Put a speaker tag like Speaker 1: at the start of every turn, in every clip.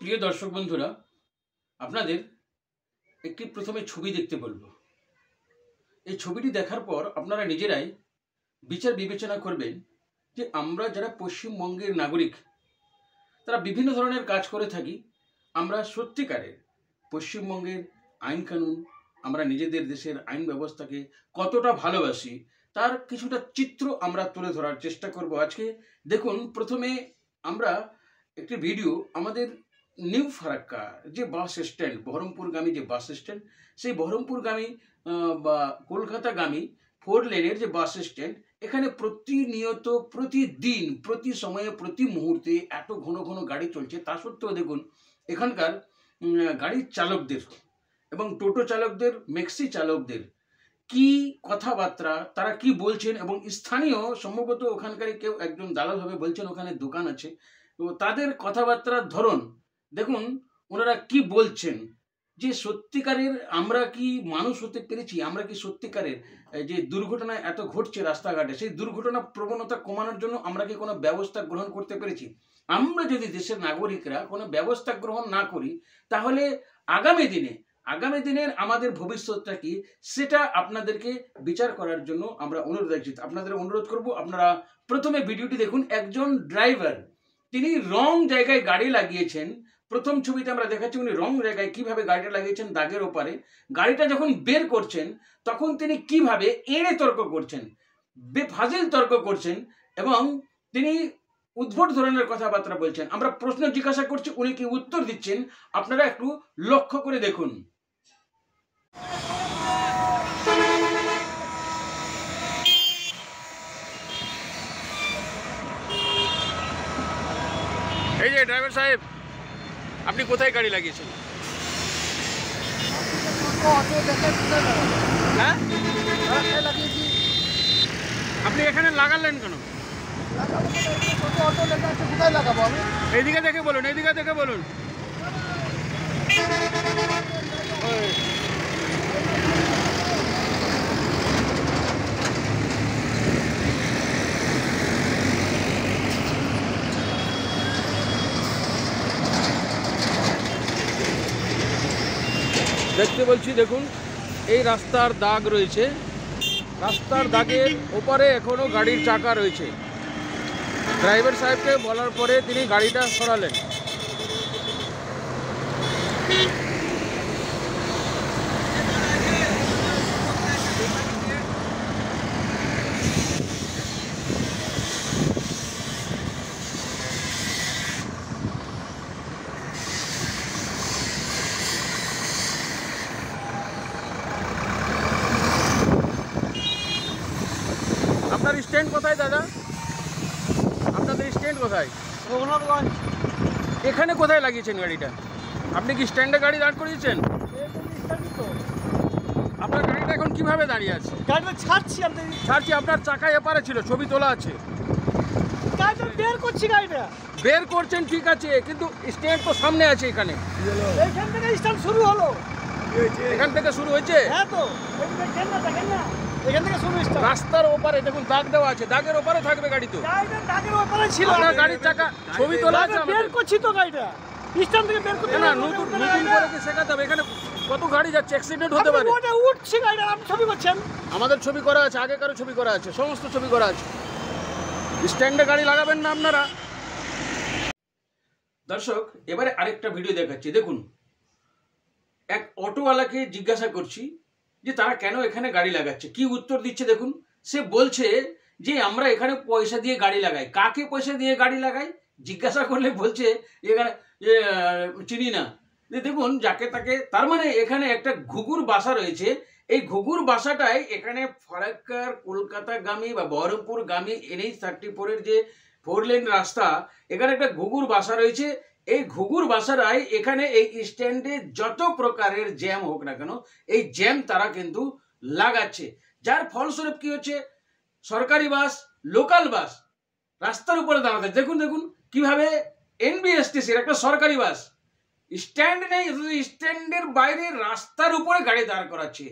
Speaker 1: প্রিয় দর্শক বন্ধুরা, আপনাদের একটি প্রথমে ছবি দেখতে বলবো। এই ছবিটি দেখার পর আপনারা নিজেরাই বিচার বিবেচনা করবেন যে আমরা যারা পশ্চিমবঙ্গের নাগরিক, তারা বিভিন্ন ধরনের কাজ করে থাকি। আমরা সত্যিকারের পশ্চিমবঙ্গের আইন কানুন, আমরা নিজেদের দেশের আইন ব্যবস্থাকে কতটা ভালোবাসি তার কিছুটা চিত্র আমরা তুলে ধরার চেষ্টা করব আজকে। দেখুন, প্রথমে আমরা একটি ভিডিও আমাদের নিউ ফারাক্কা যে বাস স্ট্যান্ড, বহরমপুরগামী যে বাস স্ট্যান্ড, সেই বহরমপুরগামী বা কলকাতাগামী 4 লেনের যে বাস স্ট্যান্ড, এখানে প্রতিনিয়ত, প্রতিদিন, প্রতি সময়ে, প্রতি মুহূর্তে এত ঘন ঘন গাড়ি চলছে। তা সত্ত্বেও দেখুন এখানকার গাড়ির চালকদের এবং টোটো চালকদের, ম্যাক্সি চালকদের কি কথাবার্তা, তারা কি বলছেন, এবং স্থানীয় সম্ভবত ওখানকারই কেউ একজন দালাল ভাবে বলছেন, ওখানে দোকান আছে, তো তাদের কথাবার্তার ধরন দেখুন, ওনারা কি বলছেন। যে সত্যিকারের আমরা কি মানুষ হতে পেরেছি? আমরা কি সত্যিকারের যে দুর্ঘটনা এত ঘটছে রাস্তাঘাটে, সেই দুর্ঘটনা প্রবণতা কমানোর জন্য আমরা কি কোনো ব্যবস্থা গ্রহণ করতে পেরেছি? আমরা যদি দেশের নাগরিকরা কোনো ব্যবস্থা গ্রহণ না করি, তাহলে আগামী দিনের আমাদের ভবিষ্যৎটা কি, সেটা আপনাদেরকে বিচার করার জন্য আমরা আপনাদের অনুরোধ করব, আপনারা প্রথমে ভিডিওটি দেখুন। একজন ড্রাইভার, তিনি রং জায়গায় গাড়ি লাগিয়েছেন। প্রথম ছবিতে আমরা দেখাচ্ছি উনি রং জায়গায় কিভাবে গাড়িটা লাগিয়েছেন, দাগের ওপারে। গাড়িটা যখন বের করছেন তখন তিনি কিভাবে এড়ে তর্ক করছেন, বেফাজিল তর্ক করছেন, এবং তিনি উদ্ভট ধরনের কথাবার্তা বলছেন। আমরা প্রশ্ন জিজ্ঞাসা করছি, উনি কি উত্তর দিচ্ছেন, আপনারা একটু লক্ষ্য করে দেখুন। এই যে ড্রাইভার সাহেব, আপনি কোথায় গাড়ি লাগিয়েছেন? হ্যাঁ, আপনি এখানে লাগালেন কেন? এইদিকে দেখে বলুন, এইদিকে দেখে বলুন। দেখতে বলছি, দেখুন এই রাস্তার দাগ রয়েছে, রাস্তার দাগের ওপারে এখনো গাড়ির চাকা রয়েছে। ড্রাইভার সাহেবকে বলার পরে তিনি গাড়িটা সরালেন। আপনার স্ট্যান্ড কোথায় দাদা? আপনাদের স্ট্যান্ড কোথায়? রঘুনাথগঞ্জ। এখানে কোথায় লাগিয়েছেন গাড়িটা? আপনি কি স্ট্যান্ডে গাড়ি দাঁড় করিয়েছেন? আপনার গাড়িটা এখন কিভাবে দাঁড়িয়ে আছে?
Speaker 2: গাড়িটা ছাড়ছি,
Speaker 1: আপনার চাকা এপারে ছিল, ছবি তোলা আছে।
Speaker 2: গাড়িটা বের করছি, গাড়িটা
Speaker 1: বের করছেন ঠিক আছে, কিন্তু স্ট্যান্ড তো সামনে আছে। এখানে
Speaker 2: এখান থেকে স্ট্যান্ড শুরু হলো,
Speaker 1: এখান থেকে শুরু হয়েছে।
Speaker 2: হ্যাঁ, তো দেখেন না, এখান থেকে শুরু স্ট্যান্ড।
Speaker 1: রাস্তার ওপারে দেখুন দাগ দেওয়া আছে, দাগের ওপারে থাকবে গাড়ি। তো
Speaker 2: গাড়িটা দাগের ওপারে ছিল,
Speaker 1: আপনার গাড়ির চাকা ছবি তোলা আছে।
Speaker 2: বের করছি তো গাড়িটা, স্ট্যান্ড থেকে বের করতে
Speaker 1: না, নতুন করে কি শেখাতে হবে? এখানে কত গাড়ি যাচ্ছে, অ্যাক্সিডেন্ট হতে পারে।
Speaker 2: ওটা উঠছি গাড়িটা, আপনি ছবি করছেন।
Speaker 1: আমাদের ছবি করা আছে, আগেকারও ছবি করা আছে, সমস্ত ছবি করা আছে। স্ট্যান্ডে গাড়ি লাগাবেন না আপনারা। দর্শক, এবারে আরেকটা ভিডিও দেখাচ্ছি। দেখুন, এক অটোওয়ালাকে জিজ্ঞাসা করছি যে তারা কেন এখানে গাড়ি লাগাচ্ছে, কি উত্তর দিচ্ছে দেখুন। সে বলছে যে আমরা এখানে পয়সা দিয়ে গাড়ি লাগাই। কাকে পয়সা দিয়ে গাড়ি লাগাই জিজ্ঞাসা করলে বলছে এখানে চিনি না। দেখুন, যাকে তাকে, তার মানে এখানে একটা ঘুঘুর বাসা রয়েছে। এই ঘুঘুর বাসাটাই এখানে ফারাক্কার কলকাতাগামী বা বহরমপুরগামী NH-34 যে 4 লেন রাস্তা, এখানে একটা ঘুঘুর বাসা রয়েছে। এই ঘুঘুর বাসারাই এখানে এই স্ট্যান্ডে যত প্রকারের জ্যাম হোক না কেন, এই জ্যাম তারা কিন্তু লাগাচ্ছে। যার ফলস্বরূপ কি হচ্ছে, সরকারি বাস, লোকাল বাস রাস্তার উপরে দাঁড়াতে। দেখুন কিভাবে NBSTC-র একটা সরকারি বাস স্ট্যান্ড নেই, স্ট্যান্ডের বাইরে রাস্তার উপরে গাড়ি দাঁড় করাচ্ছে।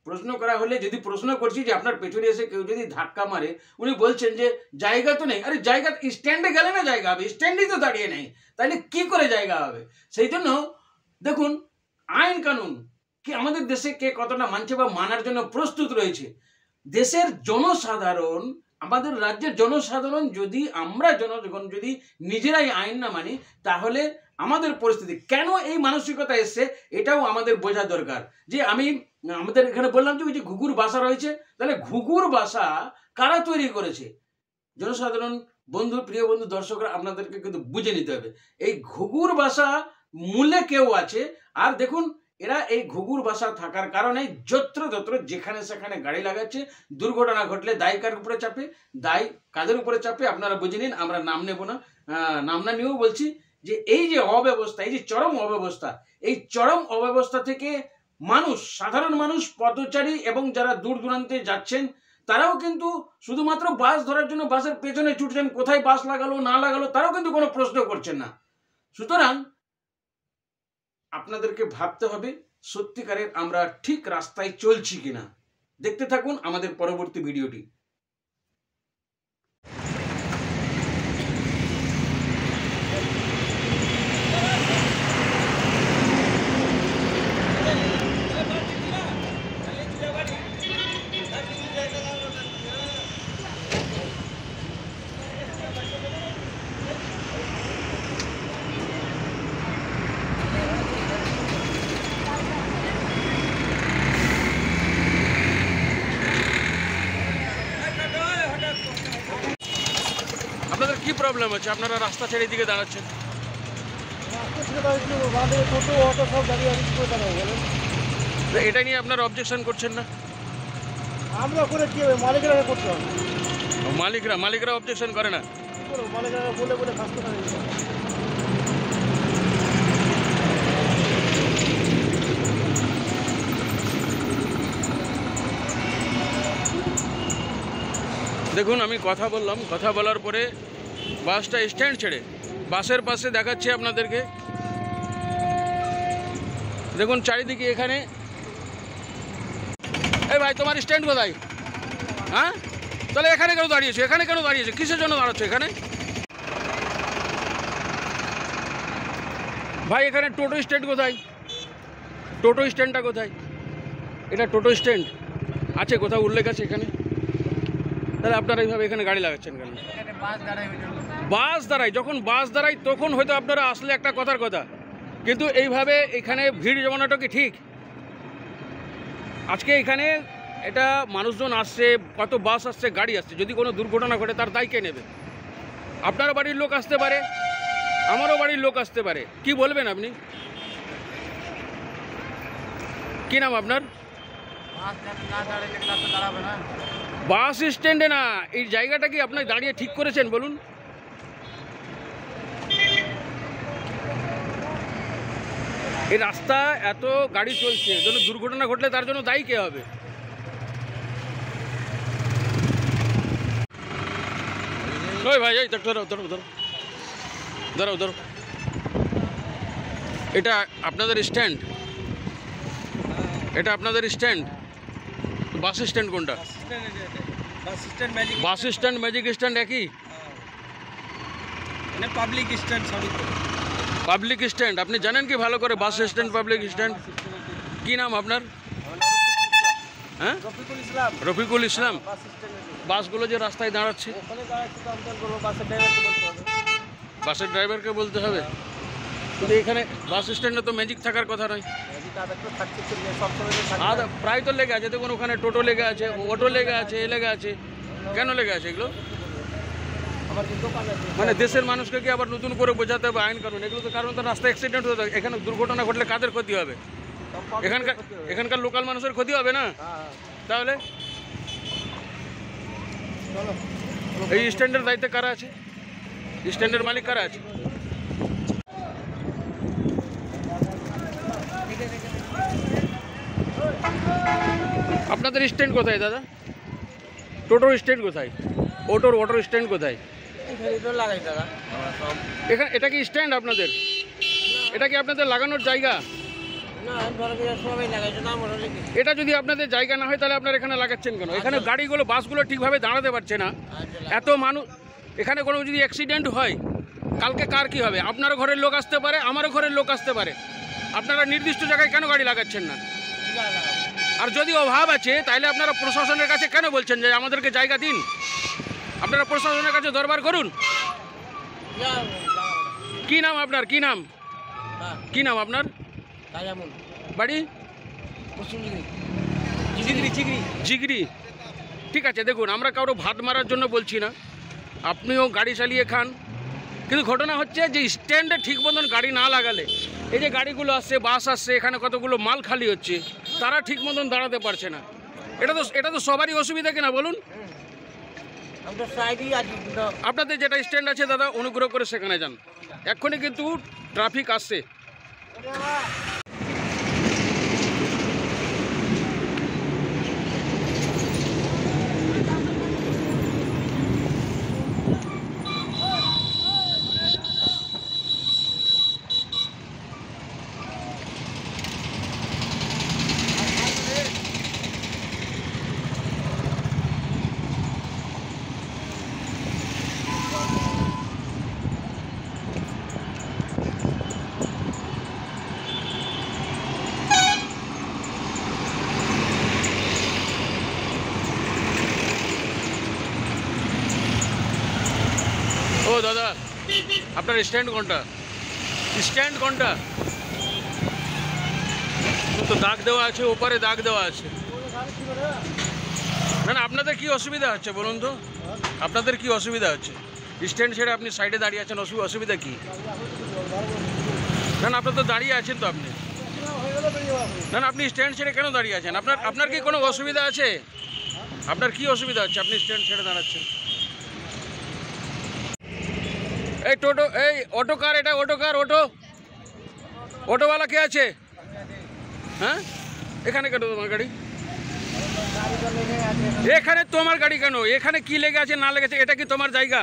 Speaker 1: প্রশ্ন করা হলে যদি প্রশ্ন করছি যে আপনার পেছনে এসে কেউ যদি ধাক্কা মারে, উনি বলছেন যে জায়গা তো নেই। আরে জায়গা স্ট্যান্ডে গেলে না জায়গা হবে, স্ট্যান্ডেই তো দাঁড়িয়ে নেই, তাহলে কি করে জায়গা হবে? সেই জন্য দেখুন আইন কানুন কি আমাদের দেশে কে কতটা মানছে বা মানার জন্য প্রস্তুত রয়েছে। দেশের জনসাধারণ, আমাদের রাজ্যের জনসাধারণ যদি আমরা জনগণ যদি নিজেরাই আইন না মানি, তাহলে আমাদের পরিস্থিতি কেন এই মানসিকতা এসছে এটাও আমাদের বোঝা দরকার। যে আমি আমাদের এখানে বললাম যে ওই যে ঘুঘুর বাসা রয়েছে, তাহলে ঘুঘুর বাসা কারা তৈরি করেছে? জনসাধারণ বন্ধু, প্রিয় বন্ধু, দর্শকরা আপনাদেরকে কিন্তু বুঝে নিতে হবে এই ঘুঘুর বাসা মূলে কেউ আছে। আর দেখুন এরা এই ঘুঘুর বাসা থাকার কারণে যত্রতত্র যেখানে সেখানে গাড়ি লাগাচ্ছে। দুর্ঘটনা ঘটলে দায় কার উপরে চাপে? দায় কাদের উপরে চাপে আপনারা বুঝে নিন, আমরা নাম নেব না। নাম না নিয়েও বলছি যে এই যে অব্যবস্থা, এই যে চরম অব্যবস্থা, এই চরম অব্যবস্থা থেকে মানুষ, সাধারণ মানুষ, পথচারী এবং যারা দূর দূরান্তে যাচ্ছেন তারাও কিন্তু শুধুমাত্র বাস ধরার জন্য বাসের পেছনে ছুটছেন, কোথায় বাস লাগালো না লাগালো তারাও কিন্তু কোনো প্রশ্ন করছেন না। সুতরাং আপনাদেরকে ভাবতে হবে সত্যিকারের আমরা ঠিক রাস্তায় চলছি কিনা। দেখতে থাকুন আমাদের পরবর্তী ভিডিওটি। আপনাদের কি প্রবলেম আছে? আপনারা রাস্তা ছেড়ে দিকে দাঁড়াচ্ছেন। এটা নিয়ে আপনারা অবজেকশন করছেন না?
Speaker 2: আমরা করে কি হবে? মালিকরা করতে হবে।
Speaker 1: মালিকরা অবজেকশন করে না?
Speaker 2: মালিকরা বলে বলে ফাঁসতে পারে।
Speaker 1: দেখুন আমি কথা বললাম, কথা বলার পরে বাসটা স্ট্যান্ড ছেড়ে বাসের পাশে দেখাচ্ছে আপনাদেরকে। দেখুন চারিদিকে এখানে। এই ভাই তোমার স্ট্যান্ড কোথায়? হ্যাঁ, তাহলে এখানে কেন দাঁড়িয়েছো? এখানে কেন দাঁড়িয়েছো? কিসের জন্য দাঁড়াচ্ছ এখানে? ভাই এখানে টোটো স্ট্যান্ড কোথায়? টোটো স্ট্যান্ডটা কোথায়? এটা টোটো স্ট্যান্ড আছে কোথাও উল্লেখ আছে এখানে? তাহলে আপনারা এইভাবে এখানে গাড়ি লাগাচ্ছেন কেন? বাস দাঁড়ায়, যখন বাস দাঁড়ায় তখন হয়তো আপনারা আসলে একটা কথার কথা, কিন্তু এইভাবে এখানে ভিড় জমানোটা কি ঠিক? আজকে এখানে এটা মানুষজন আসছে, কত বাস আসছে, গাড়ি আসছে, যদি কোনো দুর্ঘটনা ঘটে তার দায় কে নেবে? আপনার বাড়ির লোক আসতে পারে, আমারও বাড়ির লোক আসতে পারে, কি বলবেন আপনি? কি নাম আপনার? বাস স্ট্যান্ডে না, এই জায়গাটা কি আপনার দাঁড়িয়ে ঠিক করেছেন বলুন? এই রাস্তা এত গাড়ি চলছে, যেন দুর্ঘটনা ঘটলে তার জন্য দায়ী কে হবে? ওই ভাই এই ধরো ধরো ধরো ধরো ধরো, এটা আপনাদের স্ট্যান্ড? এটা আপনাদের স্ট্যান্ড? বাস স্ট্যান্ড কোনটা? বাস স্ট্যান্ড ম্যাজিক স্ট্যান্ড একই?
Speaker 2: Public stand.
Speaker 1: পাবলিক স্ট্যান্ড আপনি জানেন কি ভালো করে? Bus stand public stand. কি নাম আপনার? হ্যাঁ, রফিকুল ইসলাম। বাসগুলো যে রাস্তায় দাঁড়াচ্ছে, বাসের ড্রাইভারকে বলতে হবে। কিন্তু এখানে বাস স্ট্যান্ডে তো ম্যাজিক থাকার কথা নয়। প্রায় তো লেগে আছে, দেখুন ওখানে টোটো লেগে আছে, অটো লেগে আছে, এ লেগে আছে। কেন লেগে আছে এগুলো? মানে দেশের মানুষকে কি আবার নতুন করে বোঝাতে হবে আইন কানুন? এগুলো তো কারণ তো রাস্তা অ্যাক্সিডেন্ট হতে, এখানে দুর্ঘটনা ঘটলে কাদের ক্ষতি হবে? এখানকার লোকাল মানুষের ক্ষতি হবে না? তাহলে এই স্ট্যান্ডের দায়িত্বে কারা আছে? স্ট্যান্ডের মালিক কারা আছে? আপনাদের স্ট্যান্ড কোথায় দাদা? টোটোর স্ট্যান্ড কোথায়? অটোর স্ট্যান্ড কোথায়? এখানে এটা কি স্ট্যান্ড আপনাদের? এটা কি আপনাদের লাগানোর জায়গা? এটা যদি আপনাদের জায়গা না হয় তাহলে আপনারা এখানে লাগাচ্ছেন কেন? এখানে গাড়িগুলো বাসগুলো ঠিকভাবে দাঁড়াতে পারছে না, এত মানুষ। এখানে কোনো যদি অ্যাক্সিডেন্ট হয় কালকে কার কি হবে? আপনারও ঘরের লোক আসতে পারে, আমারও ঘরের লোক আসতে পারে। আপনারা নির্দিষ্ট জায়গায় কেন গাড়ি লাগাচ্ছেন না? আর যদি অভাব আছে তাহলে আপনারা প্রশাসনের কাছে কেন বলছেন যে আমাদেরকে জায়গা দিন? আপনারা প্রশাসনের কাছে দরবার করুন। কি নাম আপনার? কি নাম? কি নাম আপনার? বাড়ি? জিগরি। ঠিক আছে, দেখুন আমরা কারো ভাত মারার জন্য বলছি না, আপনিও গাড়ি চালিয়ে খান, কিন্তু ঘটনা হচ্ছে যে স্ট্যান্ডে ঠিক মতন গাড়ি না লাগালে, এই যে গাড়িগুলো আসছে, বাস আসছে, এখানে কতগুলো মাল খালি হচ্ছে, তারা ঠিক মতন দাঁড়াতে পারছে না। এটা তো সবারই অসুবিধা কিনা বলুন? আপনাদের যেটা স্ট্যান্ড আছে দাদা, অনুগ্রহ করে সেখানে যান, এক্ষুনি কিন্তু ট্রাফিক আসছে। ও দাদা, আপনার স্ট্যান্ড কোনটা? স্ট্যান্ড কোনটা? তো দাগ দেওয়া আছে, ওপারে দাগ দেওয়া আছে। না না, আপনাদের কি অসুবিধা হচ্ছে বলুন তো? আপনাদের কি অসুবিধা হচ্ছে? স্ট্যান্ড ছেড়ে আপনি সাইডে দাঁড়িয়ে আছেন, অসুবিধা কি? না না, আপনার তো দাঁড়িয়ে আছেন তো আপনি। না না, আপনি স্ট্যান্ড ছেড়ে কেন দাঁড়িয়ে আছেন? আপনার কি কোনো অসুবিধা আছে? আপনার কি অসুবিধা হচ্ছে আপনি স্ট্যান্ড ছেড়ে দাঁড়াচ্ছেন? এই টোটো, এই অটো কার, এটা অটো কার, অটোওয়ালা কে আছে? হ্যাঁ, এখানে কেন তোমার গাড়ি? এখানে তোমার গাড়ি কেন? এখানে কি লেগে আছে না লেগেছে, এটা কি তোমার জায়গা?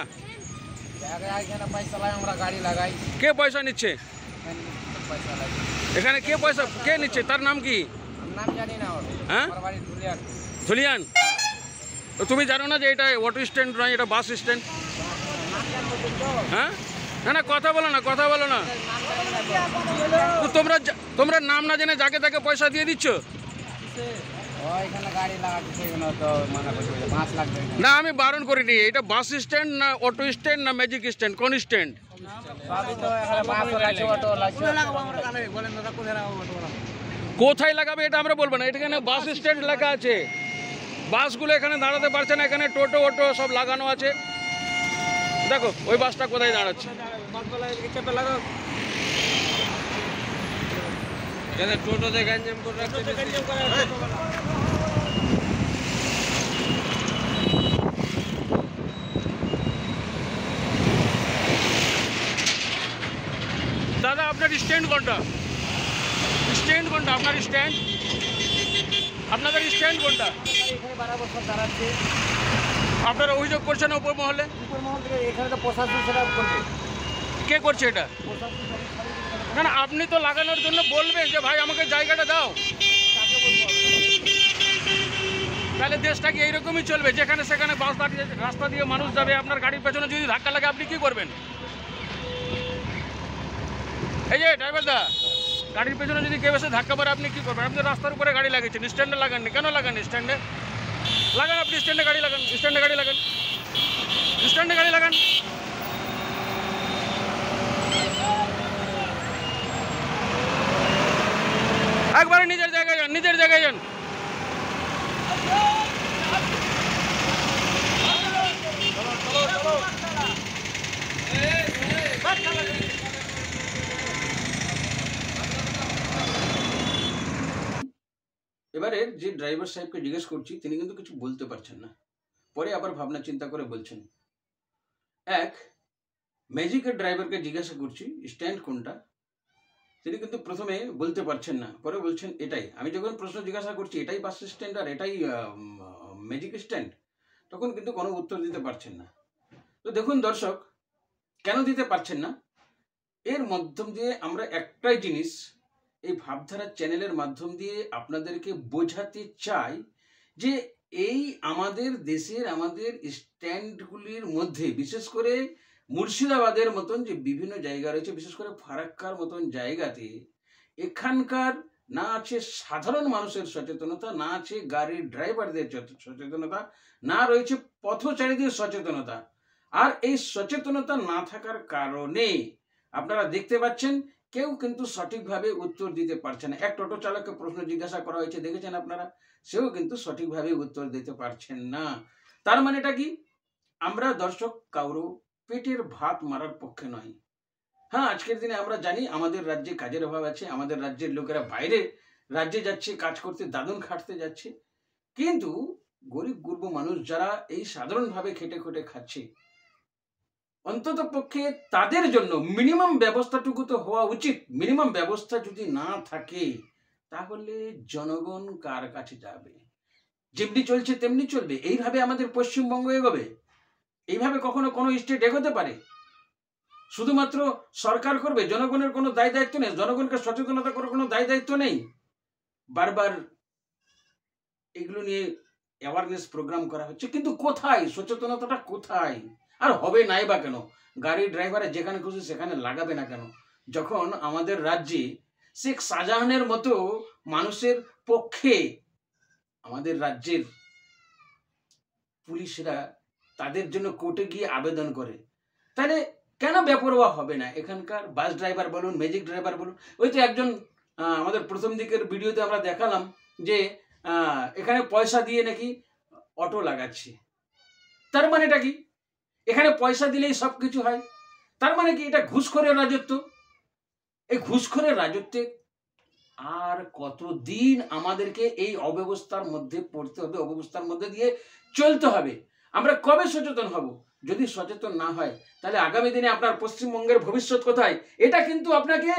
Speaker 1: কে পয়সা নিচ্ছে এখানে? কে নিচ্ছে? তার নাম কি? হ্যাঁ, ধুলিয়ান। তুমি জানো না যে এটা অটো স্ট্যান্ড নয়, এটা বাস স্ট্যান্ড? হ্যাঁ, না না, কথা বলো না। তোমরা নাম না জেনে যাকে তাকে পয়সা দিয়ে দিচ্ছ। না, আমি বারণ করিনি। এটা বাস স্ট্যান্ড না অটো স্ট্যান্ড না ম্যাজিক স্ট্যান্ড? কোন স্ট্যান্ড? কোথায় লাগাবে এটা আমরা বলবো না, এখানে বাস স্ট্যান্ড লেখা আছে। বাসগুলো এখানে দাঁড়াতে পারছে না, এখানে টোটো অটো সব লাগানো আছে। দেখো ওই বাসটা কোথায় দাঁড়াচ্ছে। টোটোতে গ্যাঞ্জাম করে রাখছে। দাদা, আপনার স্ট্যান্ড কোনটা? আপনার স্ট্যান্ড? আপনাদের স্ট্যান্ড কোনটা? আপনারা অভিযোগ করছেন উপর মহলে?
Speaker 2: এখানে তো প্রশাসন সেটা করবে।
Speaker 1: কে করছে এটা? না না, আপনি তো লাগানোর জন্য বলবেন যে ভাই আমাকে জায়গাটা দাও, তাহলে দেশটা কি এইরকমই চলবে? যেখানে সেখানে বাস দাঁড়িয়ে, রাস্তা দিয়ে মানুষ যাবে, আপনার গাড়ির পেছনে যদি ধাক্কা লাগে আপনি কি করবেন? এই যে ড্রাইভার দা, গাড়ির পেছনে যদি কেউ এসে ধাক্কা পড়ে আপনি কি করবেন? আপনি রাস্তার উপরে গাড়ি লাগিয়েছেন, স্ট্যান্ডে লাগাননি কেন? লাগান স্ট্যান্ডে, লাগান আপনি স্ট্যান্ডে গাড়ি লাগান, স্ট্যান্ডে গাড়ি লাগান। একবারে নিজের জায়গায় যান। এবারে যে ড্রাইভার সাহেবকে জিজ্ঞেস করছি তিনি কিন্তু কিছু বলতে পারছেন না, পরে আবার ভাবনা চিন্তা করে বলছেন। এক ম্যাজিকের ড্রাইভারকে জিজ্ঞাসা করছি স্ট্যান্ড কোনটা, তিনি কিন্তু প্রথমে বলতে পারছেন না, পরে বলছেন এটাই। আমি যখন প্রশ্ন জিজ্ঞাসা করছি এটাই বাস স্ট্যান্ড আর এটাই ম্যাজিক স্ট্যান্ড, তখন কিন্তু কোনো উত্তর দিতে পারছেন না। তো দেখুন দর্শক, কেন দিতে পারছেন না, এর মাধ্যম দিয়ে আমরা একটাই জিনিস এই ভাবধারা চ্যানেলের মাধ্যম দিয়ে আপনাদেরকে বোঝাতে চাই যে এই আমাদের দেশের আমাদের স্ট্যান্ডগুলির মধ্যে বিশেষ করে মুর্শিদাবাদের মতন যে বিভিন্ন জায়গা রয়েছে, বিশেষ করে ফারাক্কার মতন জায়গাতে এখানকার না আছে সাধারণ মানুষের সচেতনতা, না আছে গাড়ির ড্রাইভারদের সচেতনতা, না রয়েছে পথচারীদের সচেতনতা। আর এই সচেতনতা না থাকার কারণে আপনারা দেখতে পাচ্ছেন কেউ কিন্তু সঠিকভাবে উত্তর দিতে পারছে না। এক টোটো চালককে প্রশ্ন জিজ্ঞাসা করা হয়েছে, দেখেছেন আপনারা, সেও কিন্তু সঠিকভাবে উত্তর দিতে পারছেন না। তার মানেটা কি? আমরা দর্শক কারো পেটের ভাত মারার পক্ষে নয়। হ্যাঁ, আজকের দিনে আমরা জানি আমাদের রাজ্যে কাজের অভাব আছে, আমাদের রাজ্যের লোকেরা বাইরে রাজ্যে যাচ্ছে কাজ করতে, দাদন খাটতে যাচ্ছে, কিন্তু গরিব গুরব মানুষ যারা এই সাধারণভাবে খেটে খুটে খাচ্ছে, অন্তত পক্ষে তাদের জন্য মিনিমাম ব্যবস্থাটুকু তো হওয়া উচিত। মিনিমাম ব্যবস্থা যদি না থাকে তাহলে জনগণ কার কাছে যাবে? যেমনি চলছে তেমনি চলবে। এইভাবে আমাদের পশ্চিমবঙ্গ এগোবে? এইভাবে কখনো কোনো স্টেট এগোতে পারে? শুধুমাত্র সরকার করবে, জনগণের কোনো দায় দায়িত্ব নেই, জনগণকে সচেতনতা করার কোনো দায় দায়িত্ব নেই। বারবার এগুলো নিয়ে অ্যাওয়ারনেস প্রোগ্রাম করা হচ্ছে, কিন্তু কোথায় সচেতনতাটা? কোথায়? আর হবে নাই বা কেন? গাড়ি ড্রাইভারে যেখানে খুশি সেখানে লাগাবে না কেন? যখন আমাদের রাজ্যে শেখ শাহজাহানের মতো মানুষের পক্ষে আমাদের রাজ্যের পুলিশরা তাদের জন্য কোর্টে গিয়ে আবেদন করে, তাহলে কেন বেপরোয়া হবে না এখানকার বাস ড্রাইভার বলুন, ম্যাজিক ড্রাইভার বলুন? ওই তো একজন আমাদের প্রথম দিকের ভিডিওতে আমরা দেখালাম যে এখানে পয়সা দিয়ে নাকি অটো লাগাচ্ছে। তার মানেটা কি? এখানে পয়সা দিলেই সব কিছু হয়? তার মানে কি এটা ঘুষখোরের রাজত্ব? এই ঘুষখোরের রাজত্বে আর কতদিন আমাদেরকে এই অব্যবস্থার মধ্যে পড়তে হবে, অব্যবস্থার মধ্যে দিয়ে চলতে হবে? আমরা কবে সচেতন হব? যদি সচেতন না হয় তাহলে আগামী দিনে আপনার পশ্চিমবঙ্গের ভবিষ্যৎ কোথায়? এটা কিন্তু আপনাকে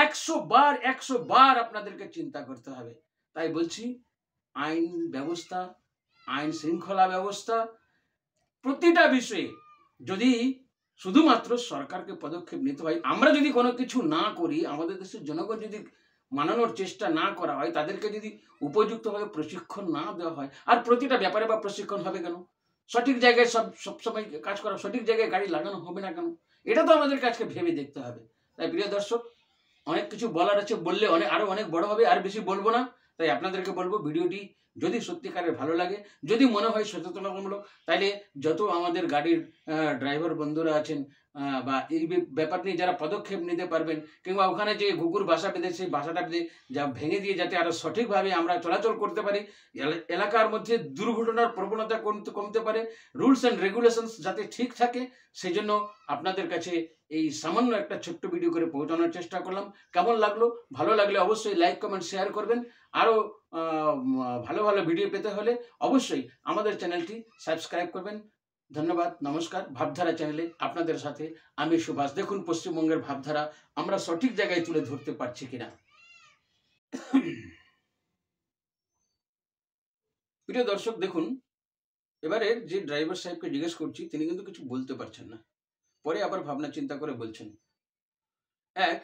Speaker 1: 100 বার আপনাদেরকে চিন্তা করতে হবে। তাই বলছি, আইন ব্যবস্থা, আইন শৃঙ্খলা ব্যবস্থা, প্রতিটা বিষয়ে যদি শুধুমাত্র সরকারকে পদক্ষেপ নিতে হয়, আমরা যদি কোনো কিছু না করি, আমাদের দেশের জনগণ যদি মানানোর চেষ্টা না করা হয়, তাদেরকে যদি উপযুক্তভাবে প্রশিক্ষণ না দেওয়া হয়, আর প্রতিটা ব্যাপারে বা প্রশিক্ষণ হবে কেন? সঠিক জায়গায় সবসময় কাজ করা, সঠিক জায়গায় গাড়ি লাগানো হবে না কেন? এটা তো আমাদেরকে আজকে ভেবে দেখতে হবে। তাই প্রিয় দর্শক, অনেক কিছু বলার আছে, বললে আরো অনেক বড় হবে, আর বেশি বলবো না। তাই আপনাদেরকে বলবো, ভিডিওটি যদি সত্যিকারের ভালো লাগে, যদি মনে হয় সচেতনতামূলক, তাহলে যত আমাদের গাড়ির ড্রাইভার বন্ধুরা আছেন বা এই ব্যাপার নিয়ে যারা পদক্ষেপ নিতে পারবেন, কিংবা ওখানে যে ঘুঘুর বাসা বেঁধে সেই বাসাটা বেঁধে যা ভেঙে দিয়ে যাতে আরো সঠিকভাবে আমরা চলাচল করতে পারি, এলাকার মধ্যে দুর্ঘটনার প্রবণতা কমতে পারে, রুলস অ্যান্ড রেগুলেশনস যাতে ঠিক থাকে, সেই জন্য আপনাদের কাছে এই সামান্য একটা ছোট্ট ভিডিও করে পৌঁছানোর চেষ্টা করলাম। কেমন লাগলো? ভালো লাগলে অবশ্যই লাইক কমেন্ট শেয়ার করবেন। আরও ভালো ভালো ভিডিও পেতে হলে অবশ্যই আমাদের চ্যানেলটি সাবস্ক্রাইব করবেন। ধন্যবাদ, নমস্কার। ভাবধারা চ্যানেলে আপনাদের সাথে আমি সুভাষ। দেখুন পশ্চিমবঙ্গের ভাবধারা আমরা সঠিক জায়গায় তুলে ধরতে পারছি কিনা। প্রিয় দর্শক, দেখুন এবারে যে ড্রাইভার সাহেবকে জিজ্ঞেস করছি, তিনি কিন্তু কিছু বলতে পারছেন না। পরে আবার ভাবনা চিন্তা করে বলছেন। এক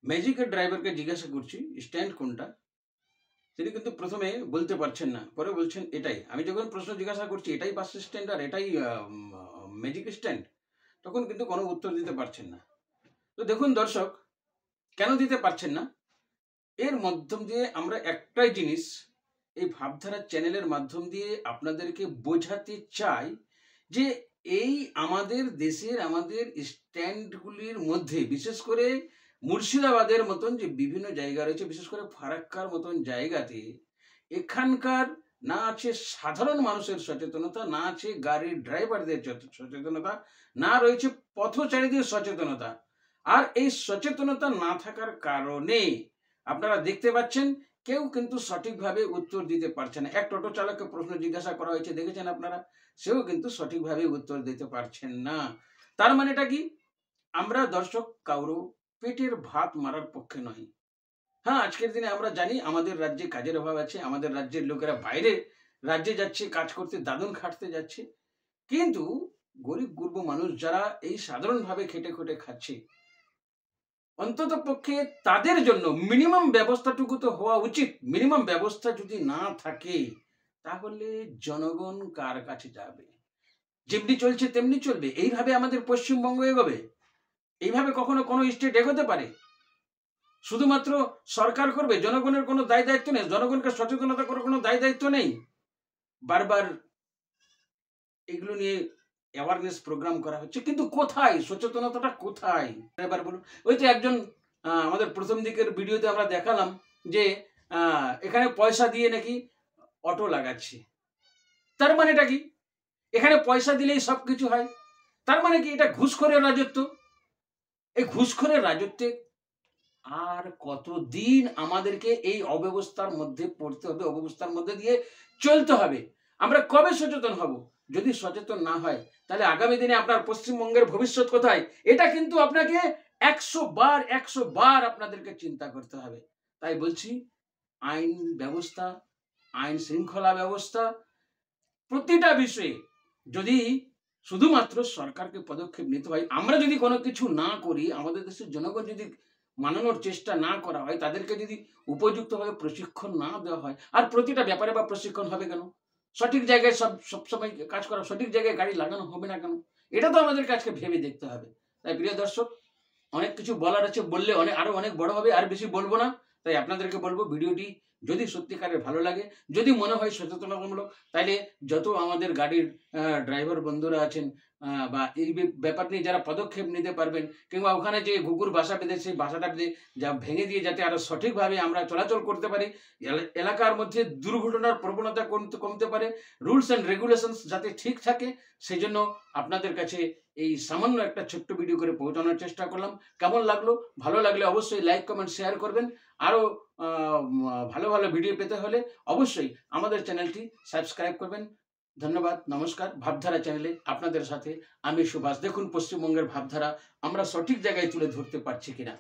Speaker 1: ম্যাজিকের ড্রাইভারকে জিজ্ঞাসা করছি স্ট্যান্ড কোনটা, তিনি কিন্তু প্রথমে বলতে পারছেন না, পরে বলছেন এটাই। আমি যখন প্রশ্ন জিজ্ঞাসা করছি এটাই বাস স্ট্যান্ড আর এটাই ম্যাজিক স্ট্যান্ড, তখন কিন্তু কোনো উত্তর দিতে পারছেন না। তো দেখুন দর্শক, কেন দিতে পারছেন না? এর মাধ্যম দিয়ে আমরা একটাই জিনিস এই ভাবধারা চ্যানেলের মাধ্যম দিয়ে আপনাদেরকে বোঝাতে চাই যে এই আমাদের দেশের আমাদের স্ট্যান্ডগুলির মধ্যে বিশেষ করে মুর্শিদাবাদের মতন যে বিভিন্ন জায়গা রয়েছে, বিশেষ করে ফারাক্কার মতন জায়গাতে এখানকার না আছে সাধারণ মানুষের সচেতনতা, না আছে গাড়ির ড্রাইভারদের সচেতনতা, না রয়েছে পথচারীদের সচেতনতা। আর এই সচেতনতা না থাকার কারণে আপনারা দেখতে পাচ্ছেন কেউ কিন্তু সঠিকভাবে উত্তর দিতে পারছে না। এক টোটো চালককে প্রশ্ন জিজ্ঞাসা করা হয়েছে, দেখেছেন আপনারা, সেও কিন্তু সঠিকভাবে উত্তর দিতে পারছেন না। তার মানেটা কি? আমরা দর্শক কারো পেটের ভাত মারার পক্ষে নয়। হ্যাঁ, আজকের দিনে আমরা জানি আমাদের রাজ্যে কাজের অভাব আছে, আমাদের রাজ্যের লোকেরা বাইরে রাজ্যে যাচ্ছে কাজ করতে, দাদন খাটতে যাচ্ছে, কিন্তু গরিব গুরব মানুষ যারা এই সাধারণভাবে খেটে খুটে খাচ্ছে, অন্তত পক্ষে তাদের জন্য মিনিমাম ব্যবস্থাটুকু তো হওয়া উচিত। মিনিমাম ব্যবস্থা যদি না থাকে তাহলে জনগণ কার কাছে যাবে? যেমনি চলছে তেমনি চলবে। এইভাবে আমাদের পশ্চিমবঙ্গ এগোবে? এইভাবে কখনো কোনো স্টেট এগোতে পারে? শুধুমাত্র সরকার করবে, জনগণের কোনো দায় দায়িত্ব নেই, জনগণকে সচেতনতা করার কোনো দায় দায়িত্ব নেই। বারবার এগুলো নিয়ে অ্যাওয়ারনেস প্রোগ্রাম করা হচ্ছে, কিন্তু কোথায় সচেতনতাটা? কোথায় এবার বলুন। ওই তো একজন আমাদের প্রথম দিকের ভিডিওতে আমরা দেখালাম যে এখানে পয়সা দিয়ে নাকি অটো লাগাচ্ছে। তার মানেটা কি? এখানে পয়সা দিলেই সব কিছু হয়? তার মানে কি এটা ঘুষখোরের রাজত্ব? এই ঘুষখোরের রাজত্বে আর কতদিন আমাদেরকে এই অব্যবস্থার মধ্যে পড়তে হবে, অব্যবস্থার মধ্যে দিয়ে চলতে হবে? আমরা কবে সচেতন হব? যদি সচেতন না হয় তাহলে আগামী দিনে আপনার পশ্চিমবঙ্গের ভবিষ্যৎ কোথায়? এটা কিন্তু আপনাকে 100 বার আপনাদেরকে চিন্তা করতে হবে। তাই বলছি, আইন ব্যবস্থা, আইন শৃঙ্খলা ব্যবস্থা, প্রতিটা বিষয়ে যদি শুধুমাত্র সরকারকে পদক্ষেপ নিতে হয়, আমরা যদি কোনো কিছু না করি, আমাদের দেশের জনগণ যদি মানানোর চেষ্টা না করা হয়, তাদেরকে যদি উপযুক্তভাবে প্রশিক্ষণ না দেওয়া হয়, আর প্রতিটা ব্যাপারে বা প্রশিক্ষণ হবে কেন? সঠিক জায়গায় সবসময় কাজ করা, সঠিক জায়গায় গাড়ি লাগানো হবে না কেন? এটা তো আমাদেরকে আজকে ভেবে দেখতে হবে। তাই প্রিয় দর্শক, অনেক কিছু বলার আছে, বললে আরো অনেক বড় হবে, আর বেশি বলবো না। তাই আপনাদেরকে বলবো, ভিডিওটি যদি সত্যিকারের ভালো লাগে, যদি মনে হয় সচেতনতামূলক, তাইলে যত আমাদের গাড়ির ড্রাইভার বন্ধুরা আছেন বা এই ব্যাপার নিয়ে যারা পদক্ষেপ নিতে পারবেন, কিংবা ওখানে যে ঘুঘুর বাসা বেঁধে সেই বাসাটা বেঁধে যা ভেঙে দিয়ে যাতে আরো সঠিকভাবে আমরা চলাচল করতে পারি, এলাকার মধ্যে দুর্ঘটনার প্রবণতা কমতে পারে, রুলস অ্যান্ড রেগুলেশনস যাতে ঠিক থাকে, সেই জন্য আপনাদের কাছে এই সামান্য একটা ছোট্ট ভিডিও করে পৌঁছানোর চেষ্টা করলাম। কেমন লাগলো? ভালো লাগলে অবশ্যই লাইক, কমেন্ট, শেয়ার করবেন। আরও ভালো ভালো ভিডিও পেতে হলে অবশ্যই আমাদের চ্যানেলটি সাবস্ক্রাইব করবেন। ধন্যবাদ, নমস্কার। ভাবধারা চ্যানেলে আপনাদের সাথে আমি সুভাষ। দেখুন পশ্চিমবঙ্গের ভাবধারা আমরা সঠিক জায়গায় তুলে ধরতে পারছি কিনা।